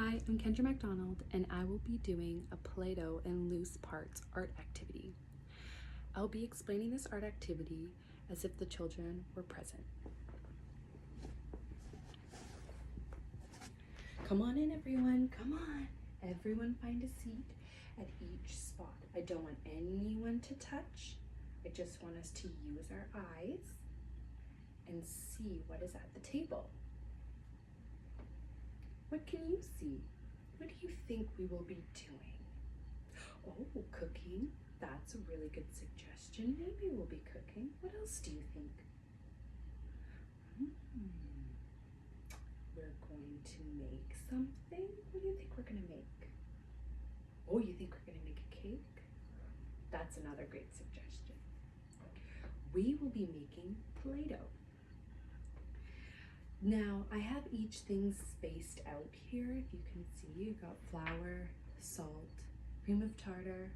Hi, I'm Kendra McDonald, and I will be doing a Play-doh and loose parts art activity. I'll be explaining this art activity as if the children were present. Come on in, everyone, come on. Everyone find a seat at each spot. I don't want anyone to touch. I just want us to use our eyes and see what is at the table. What can you see? What do you think we will be doing? Oh, cooking. That's a really good suggestion. Maybe we'll be cooking. What else do you think? We're going to make something. What do you think we're going to make? Oh, you think we're going to make a cake? That's another great suggestion. We will be making Play-doh. Now, I have each thing spaced out here. If you can see, you've got flour, salt, cream of tartar.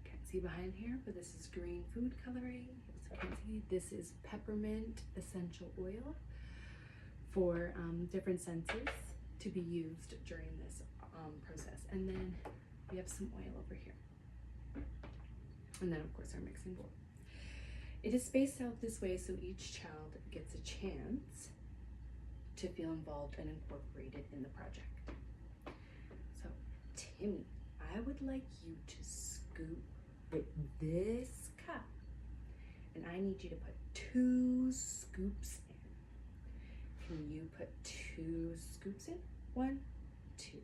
Can't see behind here, but this is green food coloring. As you can see, this is peppermint essential oil for different senses to be used during this process. And then we have some oil over here. And then, of course, our mixing bowl. It is spaced out this way so each child gets a chance to feel involved and incorporated in the project. So, Timmy, I would like you to scoop with this cup, and I need you to put 2 scoops in. Can you put 2 scoops in? 1, 2.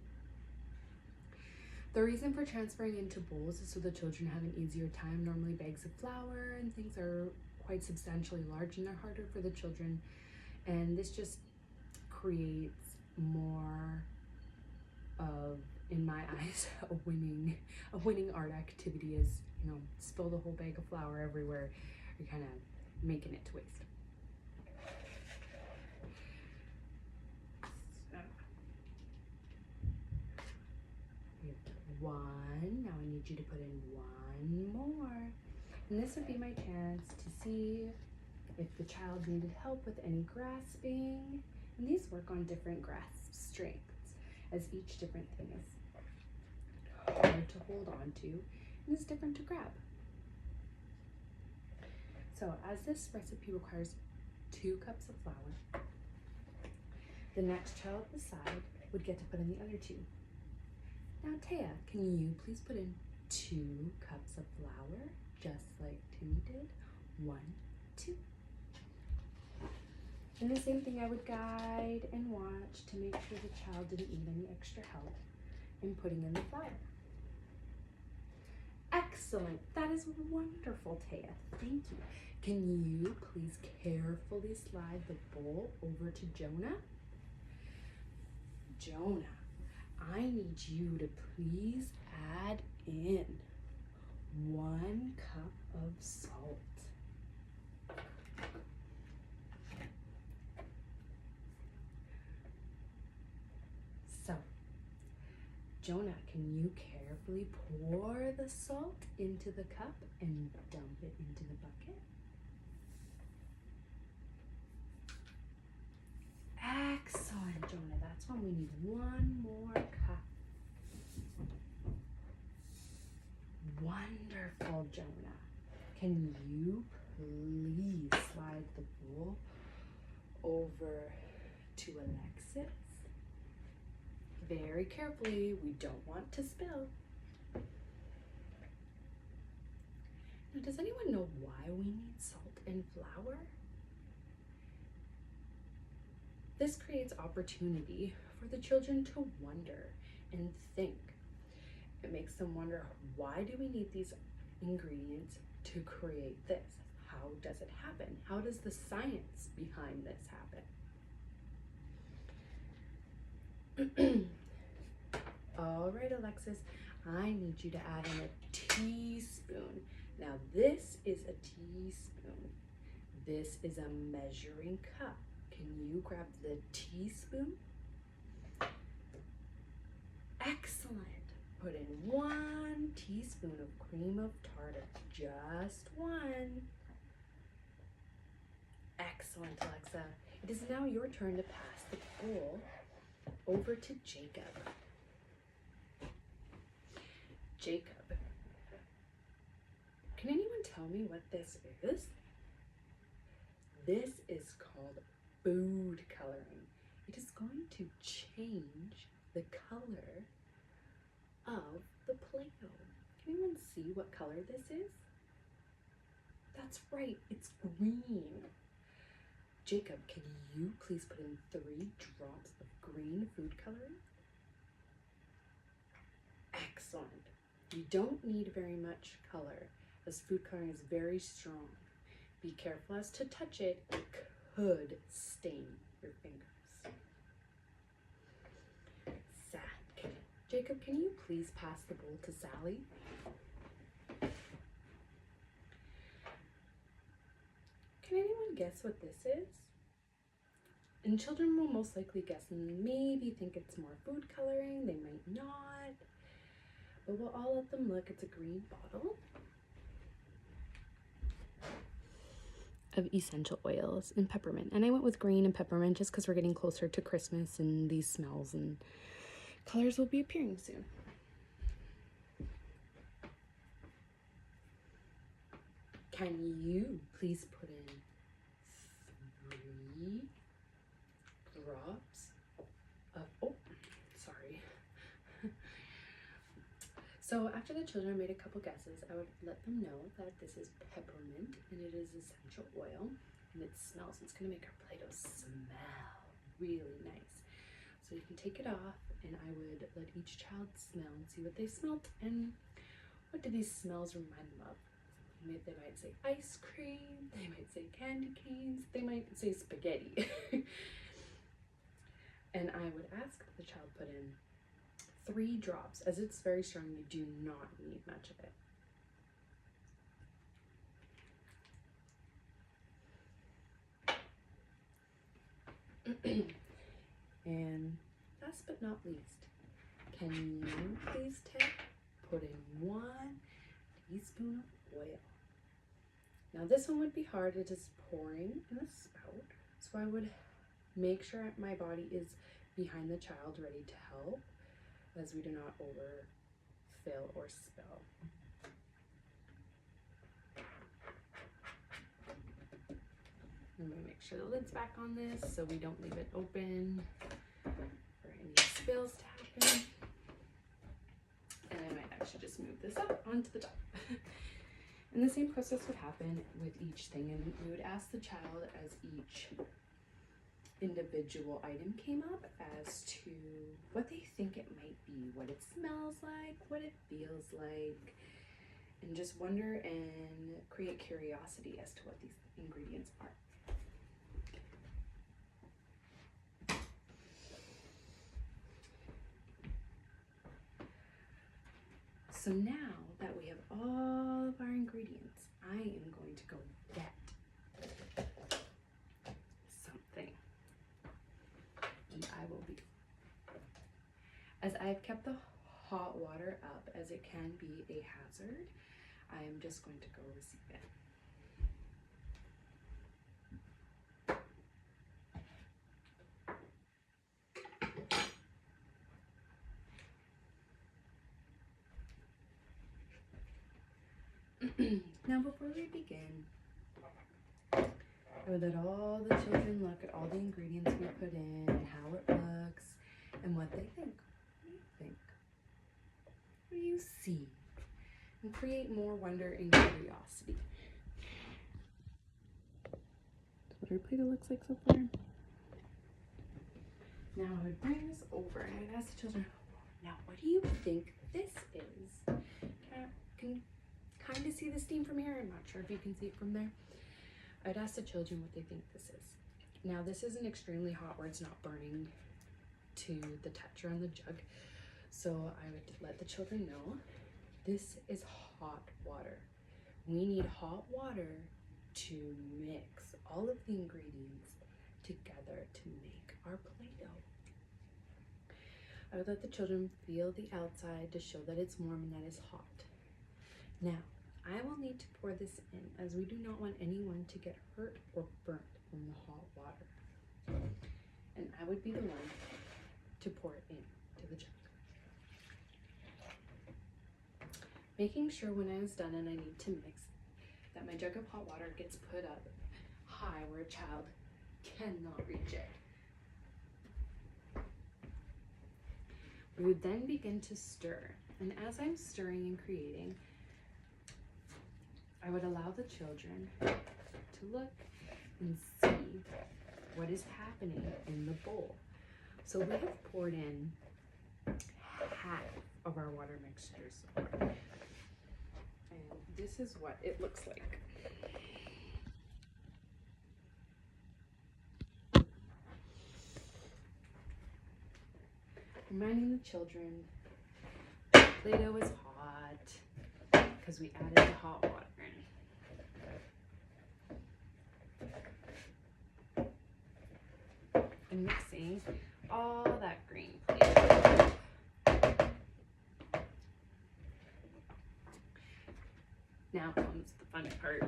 The reason for transferring into bowls is so the children have an easier time. Normally bags of flour and things are quite substantially large and they're harder for the children. And this just creates more of, in my eyes, a winning art activity. Is, you know, spill the whole bag of flour everywhere. You're kind of making it to waste. One. Now I need you to put in 1 more. And this would be my chance to see if the child needed help with any grasping. And these work on different grasp strengths, as each different thing is hard to hold on to and is different to grab. So as this recipe requires 2 cups of flour, the next child beside would get to put in the other 2. Now, Taya, can you please put in 2 cups of flour, just like Timmy did? 1, 2. And the same thing, I would guide and watch to make sure the child didn't need any extra help in putting in the flour. Excellent. That is wonderful, Taya. Thank you. Can you please carefully slide the bowl over to Jonah? Jonah, I need you to please add in 1 cup of salt. So, Jonah, can you carefully pour the salt into the cup and dump it into the bucket? Excellent, Jonah. That's when we need 1 more cup. Wonderful, Jonah. Can you please slide the bowl over to Alexis? Very carefully. We don't want to spill. Now, does anyone know why we need salt and flour? This creates opportunity for the children to wonder and think. It makes them wonder, why do we need these ingredients to create this? How does it happen? How does the science behind this happen? All right, Alexis, I need you to add in a teaspoon. Now, this is a teaspoon. This is a measuring cup. Can you grab the teaspoon? Excellent. Put in 1 teaspoon of cream of tartar. Just 1. Excellent, Alexa. It is now your turn to pass the bowl over to Jacob. Jacob, can anyone tell me what this is? This is called food coloring. It is going to change the color of the Play-doh. Can anyone see what color this is? That's right, it's green. Jacob, can you please put in 3 drops of green food coloring? Excellent. You don't need very much color, as food coloring is very strong. Be careful as to touch it. It could stain your fingers. Jacob, can you please pass the bowl to Sally? Can anyone guess what this is? And children will most likely guess and maybe think it's more food coloring. They might not. But we'll all let them look. It's a green bottle of essential oils and peppermint. And I went with green and peppermint just because we're getting closer to Christmas and these smells and colors will be appearing soon. Can you please put in 3 drops of, sorry. So after the children made a couple guesses, I would let them know that this is peppermint and it is essential oil and it smells. It's going to make our Play-doh smell really nice. So you can take it off and I would let each child smell and see what they smelled and what do these smells remind them of. They might say ice cream, they might say candy canes, they might say spaghetti. And I would ask the child put in 3 drops. As it's very strong, you do not need much of it. And last but not least, can you please put in 1 teaspoon of oil. Now this one would be hard. It is pouring in a spout, so I would make sure my body is behind the child ready to help, as we do not overfill or spill. I'm going to make sure the lid's back on this so we don't leave it open for any spills to happen. And I might actually just move this up onto the top. And the same process would happen with each thing, and we would ask the child as each individual item came up as to what they think it might be, what it smells like, what it feels like, and just wonder and create curiosity as to what these ingredients are. So now that we have all of our ingredients, I am going to go get something. And I will be, as I have kept the hot water up, as it can be a hazard, I am just going to go receive it. Now before we begin, I would let all the children look at all the ingredients we put in and how it looks and what they think. What do you think? What do you see? And create more wonder and curiosity. That's what our Play-doh looks like so far. Now I would bring this over and I'd ask the children, now what do you think this is? Can kind of see the steam from here. I'm not sure if you can see it from there. I'd ask the children what they think this is. Now this isn't extremely hot where it's not burning to the touch or on the jug. So I would let the children know this is hot water. We need hot water to mix all of the ingredients together to make our Play-doh. I would let the children feel the outside to show that it's warm and that it's hot. Now, I will need to pour this in, as we do not want anyone to get hurt or burnt from the hot water. And I would be the one to pour it into the jug. Making sure when I was done and I need to mix that my jug of hot water gets put up high where a child cannot reach it. We would then begin to stir, and as I'm stirring and creating, I would allow the children to look and see what is happening in the bowl. So we have poured in half of our water mixture so far. And this is what it looks like. Reminding the children, Play-doh is hot because we added the hot water in. And mixing all that green Play-doh. Now comes the fun part,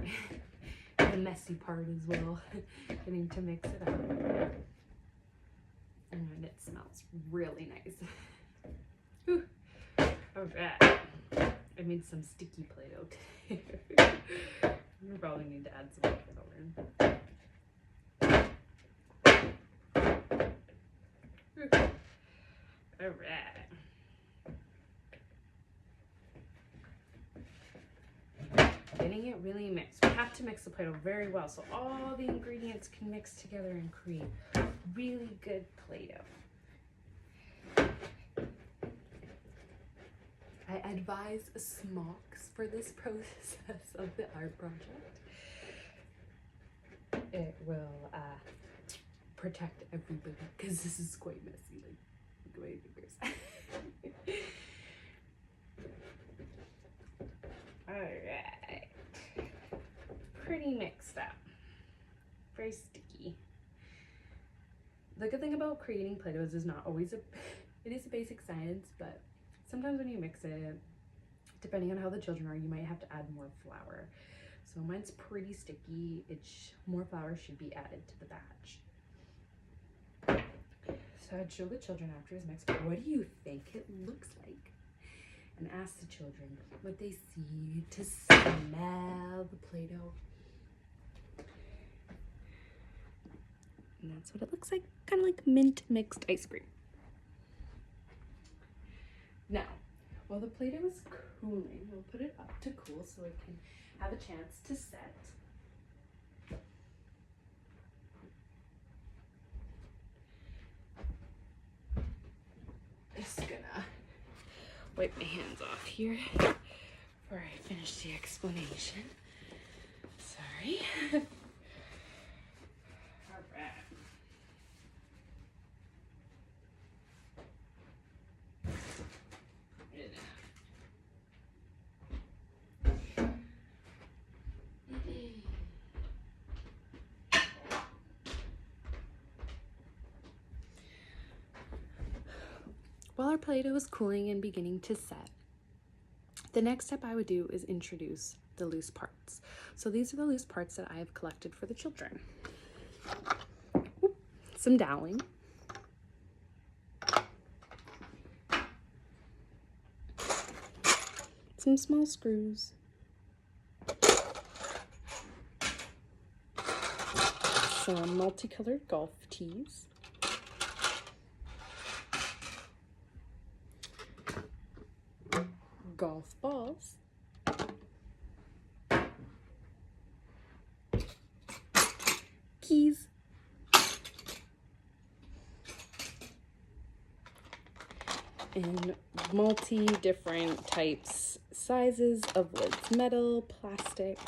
the messy part as well, getting to mix it up. And it smells really nice. Whew. All right. I made some sticky Play-doh today. We probably need to add some color in. All right. Getting it really mixed. We have to mix the Play-doh very well so all the ingredients can mix together and create really good Play-doh. I advise smocks for this process of the art project. It will protect everybody because this is quite messy. Like my fingers. All right, pretty mixed up, very sticky. The good thing about creating Play-Dohs is not always it is a basic science, but sometimes when you mix it, depending on how the children are, you might have to add more flour. So mine's pretty sticky. More flour should be added to the batch. So I'd show the children after it's mixed, what do you think it looks like? And ask the children what they see, to smell the Play-Doh. And that's what it looks like, kind of like mint mixed ice cream. Now, while the Play-Doh is cooling, we'll put it up to cool so it can have a chance to set. Just gonna wipe my hands off here before I finish the explanation. Sorry. All right. While our Play-Doh is cooling and beginning to set, the next step I would do is introduce the loose parts. So these are the loose parts that I have collected for the children. Some doweling, some small screws, some multicolored golf tees, golf balls, keys, and different types, sizes of lids, metal, plastic.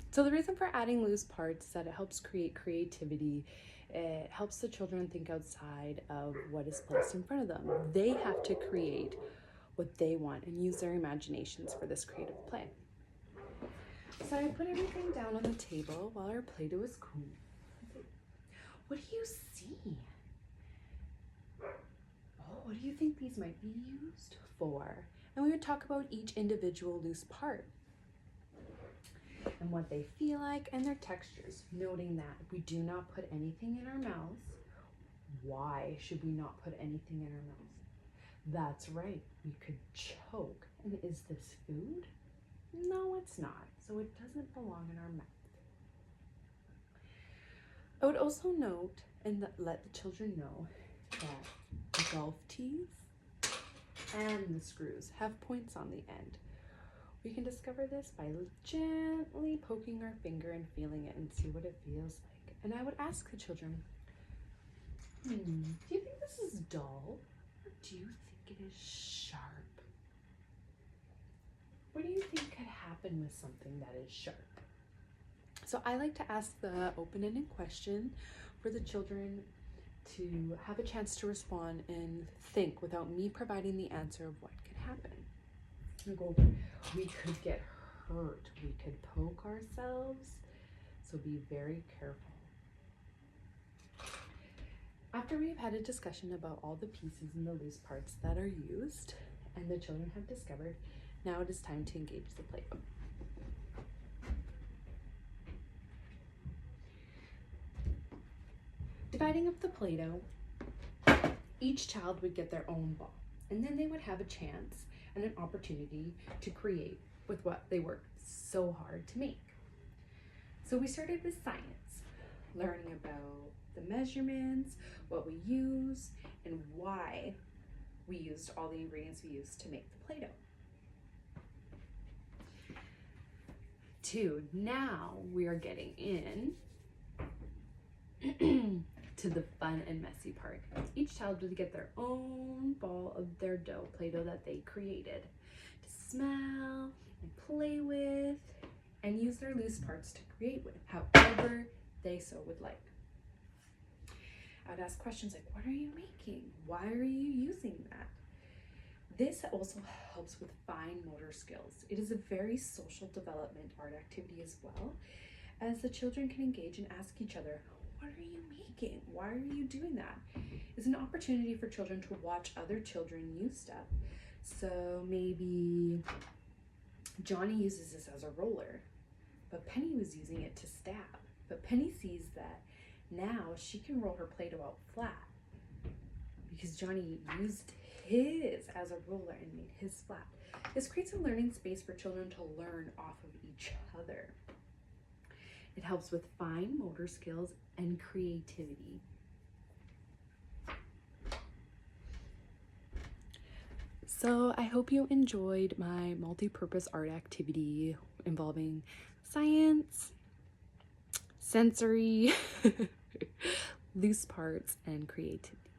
So the reason for adding loose parts is that it helps create creativity. It helps the children think outside of what is placed in front of them. They have to create what they want and use their imaginations for this creative play. So I put everything down on the table while our Play-Doh is cooling. What do you see? Oh, what do you think these might be used for? And we would talk about each individual loose part. and what they feel like and their textures, noting that we do not put anything in our mouths. Why should we not put anything in our mouths? That's right, we could choke. And is this food? No, it's not. So it doesn't belong in our mouth. I would also note and let the children know that the golf tees and the screws have points on the end. We can discover this by gently poking our finger and feeling it and see what it feels like. And I would ask the children, do you think this is dull? Or do you think it is sharp? What do you think could happen with something that is sharp? So I like to ask the open-ended question for the children to have a chance to respond and think without me providing the answer of what could happen. We could get hurt. We could poke ourselves. So be very careful. After we've had a discussion about all the pieces and the loose parts that are used and the children have discovered, now it is time to engage the Play-doh. Dividing up the Play-doh, each child would get their own ball, and then they would have a chance and an opportunity to create with what they worked so hard to make. So we started with science, learning about the measurements, what we use, and why we used all the ingredients we used to make the Play-doh. 2, now we are getting in to the fun and messy part. Each child would get their own ball of their dough, Play-doh that they created, to smell and play with and use their loose parts to create with, however they so would like. I'd ask questions like, what are you making? Why are you using that? This also helps with fine motor skills. It is a very social development art activity as well, as the children can engage and ask each other, what are you making? Why are you doing that? It's an opportunity for children to watch other children use stuff. So maybe Johnny uses this as a roller, but Penny was using it to stab. But Penny sees that now she can roll her Play-doh out flat because Johnny used his as a roller and made his flat. This creates a learning space for children to learn off of each other. It helps with fine motor skills and creativity. So I hope you enjoyed my multi-purpose art activity involving science, sensory, loose parts, and creativity.